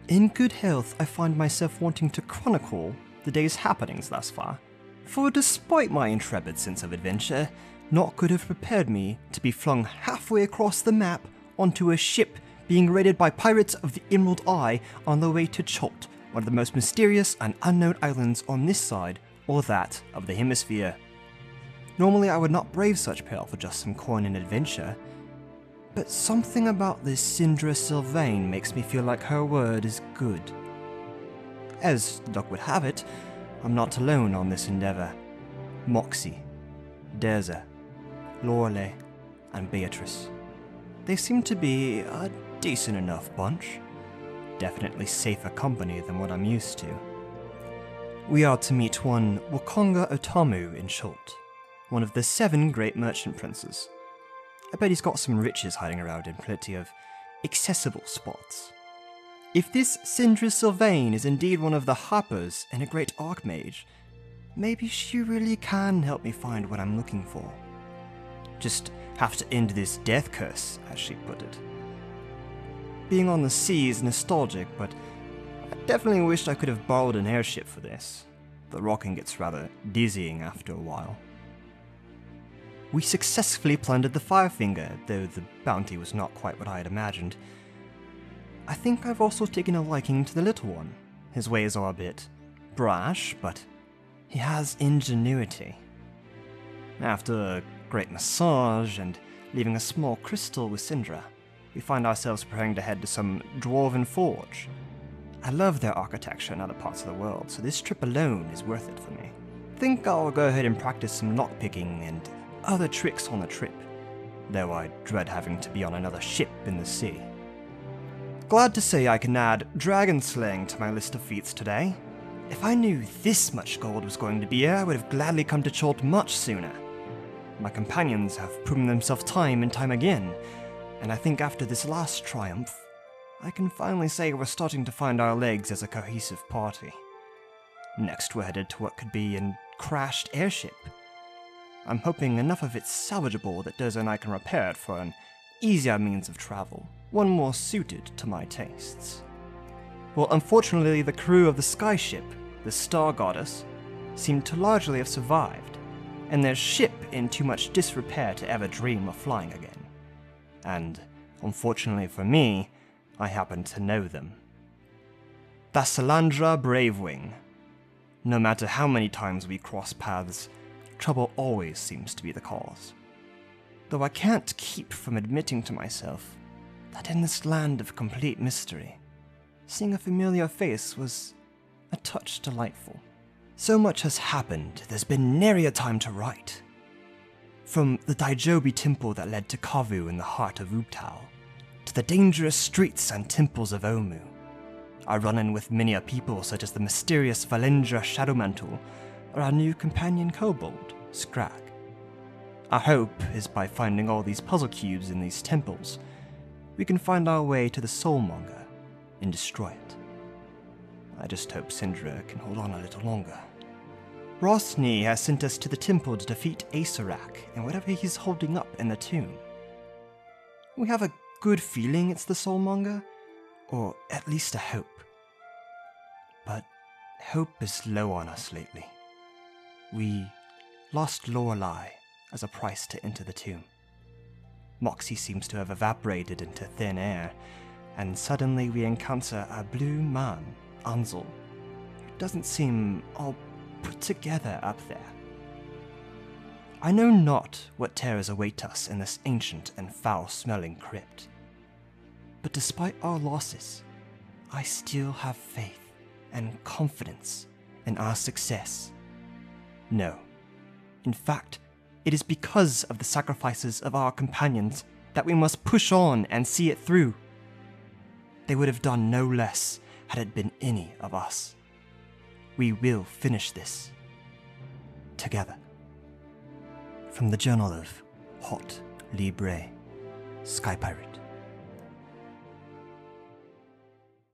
In good health, I find myself wanting to chronicle the day's happenings thus far, for despite my intrepid sense of adventure, naught could have prepared me to be flung halfway across the map onto a ship being raided by pirates of the Emerald Eye on the way to Cholt, one of the most mysterious and unknown islands on this side or that of the hemisphere. Normally I would not brave such peril for just some coin and adventure, but something about this Sindra Sylvain makes me feel like her word is good. As luck would have it, I'm not alone on this endeavor. Moxie, Durza, Lorelei, and Beatrice. They seem to be a decent enough bunch. Definitely safer company than what I'm used to. We are to meet one Wakonga Otamu in Cholt, one of the 7 great merchant princes. I bet he's got some riches hiding around in plenty of accessible spots. If this Sindra Sylvain is indeed one of the harpers and a great archmage, maybe she really can help me find what I'm looking for. Just have to end this death curse, as she put it. Being on the sea is nostalgic, but I definitely wished I could have borrowed an airship for this. The rocking gets rather dizzying after a while. We successfully plundered the Firefinger, though the bounty was not quite what I had imagined. I think I've also taken a liking to the little one. His ways are a bit brash, but he has ingenuity. After a great massage and leaving a small crystal with Sindra, we find ourselves preparing to head to some dwarven forge. I love their architecture in other parts of the world, so this trip alone is worth it for me. Think I'll go ahead and practice some lockpicking and other tricks on the trip, though I dread having to be on another ship in the sea. Glad to say I can add dragon slaying to my list of feats today. If I knew this much gold was going to be here, I would have gladly come to Cholt much sooner. My companions have proven themselves time and time again, and I think after this last triumph, I can finally say we're starting to find our legs as a cohesive party. Next we're headed to what could be a crashed airship. I'm hoping enough of it's salvageable that Durza and I can repair it for an easier means of travel, one more suited to my tastes. Well, unfortunately, the crew of the skyship, the Star Goddess, seemed to largely have survived, and their ship in too much disrepair to ever dream of flying again. And, unfortunately for me, I happen to know them. Thassalandra Bravewing. No matter how many times we cross paths, trouble always seems to be the cause. Though I can't keep from admitting to myself that in this land of complete mystery, seeing a familiar face was a touch delightful. So much has happened, there's been nary a time to write. From the Daijobi temple that led to Kavu in the heart of Ubtao, to the dangerous streets and temples of Omu, I run in with many a people such as the mysterious Valendra Shadowmantle, or our new companion kobold, Scrag. Our hope is by finding all these puzzle cubes in these temples, we can find our way to the Soulmonger and destroy it. I just hope Sindra can hold on a little longer. Rosny has sent us to the temple to defeat Acerak and whatever he's holding up in the tomb. We have a good feeling it's the Soulmonger, or at least a hope. But hope is low on us lately. We lost Lorelei as a price to enter the tomb. Moxie seems to have evaporated into thin air, and suddenly we encounter a blue man, Ansel, who doesn't seem all put together up there. I know not what terrors await us in this ancient and foul-smelling crypt, but despite our losses, I still have faith and confidence in our success. No, in fact, it is because of the sacrifices of our companions that we must push on and see it through. They would have done no less had it been any of us. We will finish this together. From the Journal of Hot Libre, Sky Pirate.